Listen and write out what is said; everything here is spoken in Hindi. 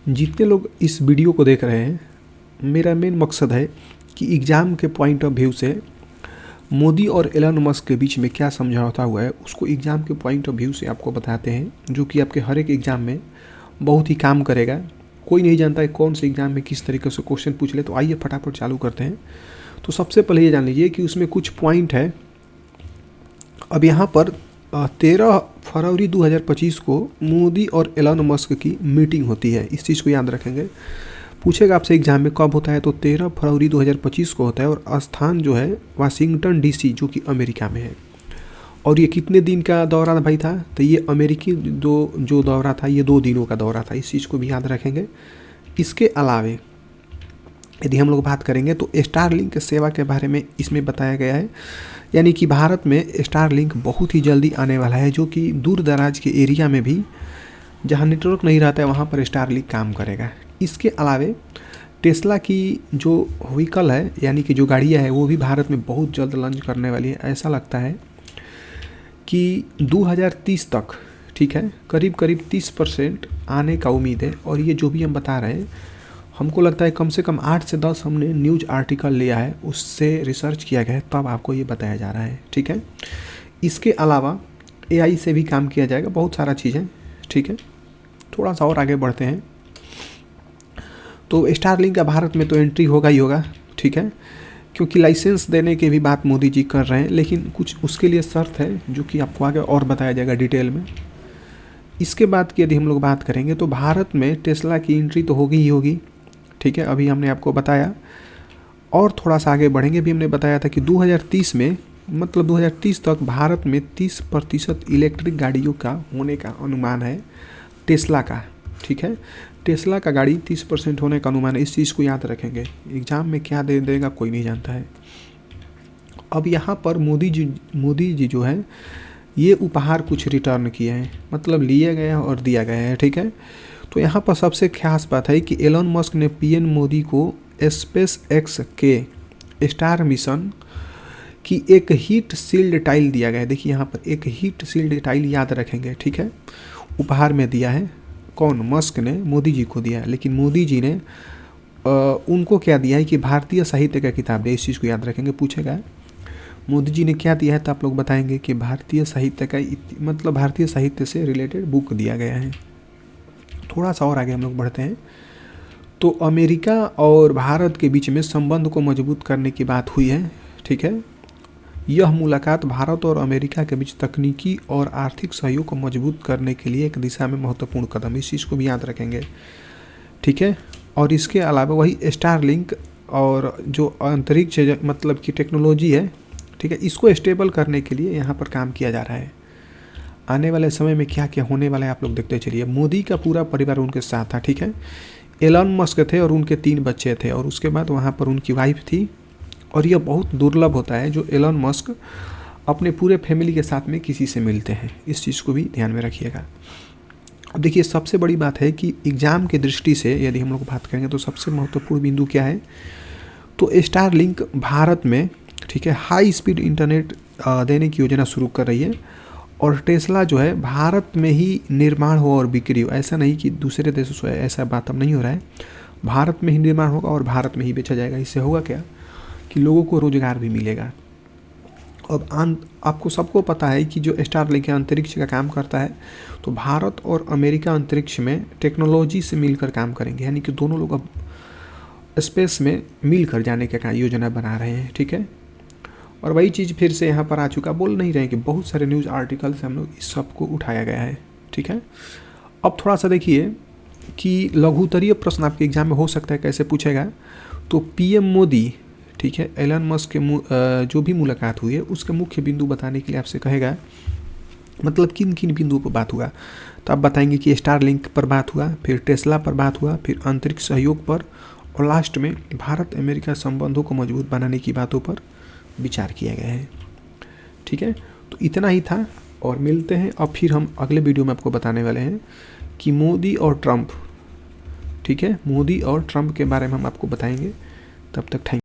जितने लोग इस वीडियो को देख रहे हैं, मेरा मेन मकसद है कि एग्ज़ाम के पॉइंट ऑफ व्यू से मोदी और एलन मस्क के बीच में क्या समझौता हुआ है उसको एग्ज़ाम के पॉइंट ऑफ व्यू से आपको बताते हैं, जो कि आपके हर एक एग्ज़ाम में बहुत ही काम करेगा। कोई नहीं जानता है कौन से एग्ज़ाम में किस तरीके से क्वेश्चन पूछ ले। तो आइए फटाफट चालू करते हैं। तो सबसे पहले ये जान लीजिए कि उसमें कुछ पॉइंट है। अब यहाँ पर 13 फरवरी 2025 को मोदी और एलन मस्क की मीटिंग होती है। इस चीज़ को याद रखेंगे। पूछेगा आपसे एग्जाम में कब होता है, तो 13 फरवरी 2025 को होता है और स्थान जो है वाशिंगटन डीसी, जो कि अमेरिका में है। और ये कितने दिन का दौरा भाई था, तो ये अमेरिकी जो दौरा था ये 2 दिनों का दौरा था। इस चीज़ को भी याद रखेंगे। इसके अलावे यदि हम लोग बात करेंगे तो स्टारलिंक सेवा के बारे में इसमें बताया गया है, यानी कि भारत में स्टारलिंक बहुत ही जल्दी आने वाला है, जो कि दूर दराज के एरिया में भी जहाँ नेटवर्क नहीं रहता है वहाँ पर स्टारलिंक काम करेगा। इसके अलावे टेस्ला की जो व्हीकल है, यानी कि जो गाड़ियाँ है, वो भी भारत में बहुत जल्द लॉन्च करने वाली है। ऐसा लगता है कि 2030 तक, ठीक है, करीब 30% आने का उम्मीद है। और ये जो भी हम बता रहे हैं, हमको लगता है कम से कम 8 से 10 हमने न्यूज आर्टिकल लिया है, उससे रिसर्च किया गया है, तब आपको ये बताया जा रहा है, ठीक है। इसके अलावा AI से भी काम किया जाएगा, बहुत सारा चीज़ें, ठीक है। थोड़ा सा और आगे बढ़ते हैं। तो स्टारलिंक का भारत में तो एंट्री होगा ही होगा, ठीक है, क्योंकि लाइसेंस देने की भी बात मोदी जी कर रहे हैं, लेकिन कुछ उसके लिए शर्त है जो कि आपको आगे और बताया जाएगा डिटेल में। इसके बाद की यदि हम लोग बात करेंगे तो भारत में टेस्ला की एंट्री तो होगी ही होगी, ठीक है, अभी हमने आपको बताया। और थोड़ा सा आगे बढ़ेंगे, भी हमने बताया था कि 2030 में, मतलब 2030 तक भारत में 30% इलेक्ट्रिक गाड़ियों का होने का अनुमान है, टेस्ला का, ठीक है। टेस्ला का गाड़ी 30% होने का अनुमान है। इस चीज़ को याद रखेंगे। एग्ज़ाम में क्या दे देगा कोई नहीं जानता है। अब यहाँ पर मोदी जी जो है ये उपहार कुछ रिटर्न किए हैं, मतलब लिए गए हैं और दिया गया है, ठीक है। तो यहाँ पर सबसे खास बात है कि एलन मस्क ने PM मोदी को स्पेस एक्स के स्टार मिशन की एक हीट शील्ड टाइल दिया गया है। देखिए यहाँ पर एक हीट शील्ड टाइल याद रखेंगे, ठीक है, उपहार में दिया है। कौन? मस्क ने मोदी जी को दिया है, लेकिन मोदी जी ने उनको क्या दिया है कि भारतीय साहित्य का किताब है। इस चीज़ को याद रखेंगे, पूछेगा मोदी जी ने क्या दिया है, तो आप लोग बताएंगे कि भारतीय साहित्य का, मतलब भारतीय साहित्य से रिलेटेड बुक दिया गया है। थोड़ा सा और आगे हम लोग बढ़ते हैं। तो अमेरिका और भारत के बीच में संबंध को मजबूत करने की बात हुई है, ठीक है। यह मुलाकात भारत और अमेरिका के बीच तकनीकी और आर्थिक सहयोग को मजबूत करने के लिए एक दिशा में महत्वपूर्ण कदम। इस चीज़ को भी याद रखेंगे, ठीक है। और इसके अलावा वही स्टारलिंक और जो अंतरिक्ष मतलब की टेक्नोलॉजी है, ठीक है, इसको स्टेबल करने के लिए यहाँ पर काम किया जा रहा है। आने वाले समय में क्या क्या होने वाला है आप लोग देखते चलिए। मोदी का पूरा परिवार उनके साथ था, ठीक है। एलन मस्क थे और उनके 3 बच्चे थे, और उसके बाद वहाँ पर उनकी वाइफ थी। और यह बहुत दुर्लभ होता है जो एलन मस्क अपने पूरे फैमिली के साथ में किसी से मिलते हैं। इस चीज़ को भी ध्यान में रखिएगा। अब देखिए सबसे बड़ी बात है कि एग्ज़ाम की दृष्टि से यदि हम लोग बात करेंगे तो सबसे महत्वपूर्ण बिंदु क्या है, तो स्टारलिंक भारत में, ठीक है, हाई स्पीड इंटरनेट देने की योजना शुरू कर रही है। और टेस्ला जो है भारत में ही निर्माण हो और बिक्री हो, ऐसा नहीं कि दूसरे देशों से, ऐसा बात अब नहीं हो रहा है। भारत में ही निर्माण होगा और भारत में ही बेचा जाएगा। इससे होगा क्या कि लोगों को रोज़गार भी मिलेगा। अब आपको सबको पता है कि जो स्टारलिंक अंतरिक्ष का काम करता है, तो भारत और अमेरिका अंतरिक्ष में टेक्नोलॉजी से मिलकर काम करेंगे, यानी कि दोनों लोग अब स्पेस में मिलकर जाने का योजना बना रहे हैं, ठीक है। और वही चीज़ फिर से यहाँ पर आ चुका, बोल नहीं रहे कि बहुत सारे न्यूज़ आर्टिकल से हम लोग इस सब को उठाया गया है, ठीक है। अब थोड़ा सा देखिए कि लघुतरीय प्रश्न आपके एग्जाम में हो सकता है, कैसे पूछेगा, तो PM मोदी, ठीक है, एलन मस्क के जो भी मुलाकात हुई है उसके मुख्य बिंदु बताने के लिए आपसे कहेगा, मतलब किन किन बिंदुओं पर बात हुआ। तो आप बताएंगे कि स्टारलिंक पर बात हुआ, फिर टेस्ला पर बात हुआ, फिर अंतरिक्ष सहयोग पर, और लास्ट में भारत अमेरिका संबंधों को मजबूत बनाने की बातों पर विचार किया गया है, ठीक है। तो इतना ही था, और मिलते हैं अब फिर हम अगले वीडियो में आपको बताने वाले हैं कि मोदी और ट्रंप, ठीक है, मोदी और ट्रंप के बारे में हम आपको बताएंगे। तब तक थैंक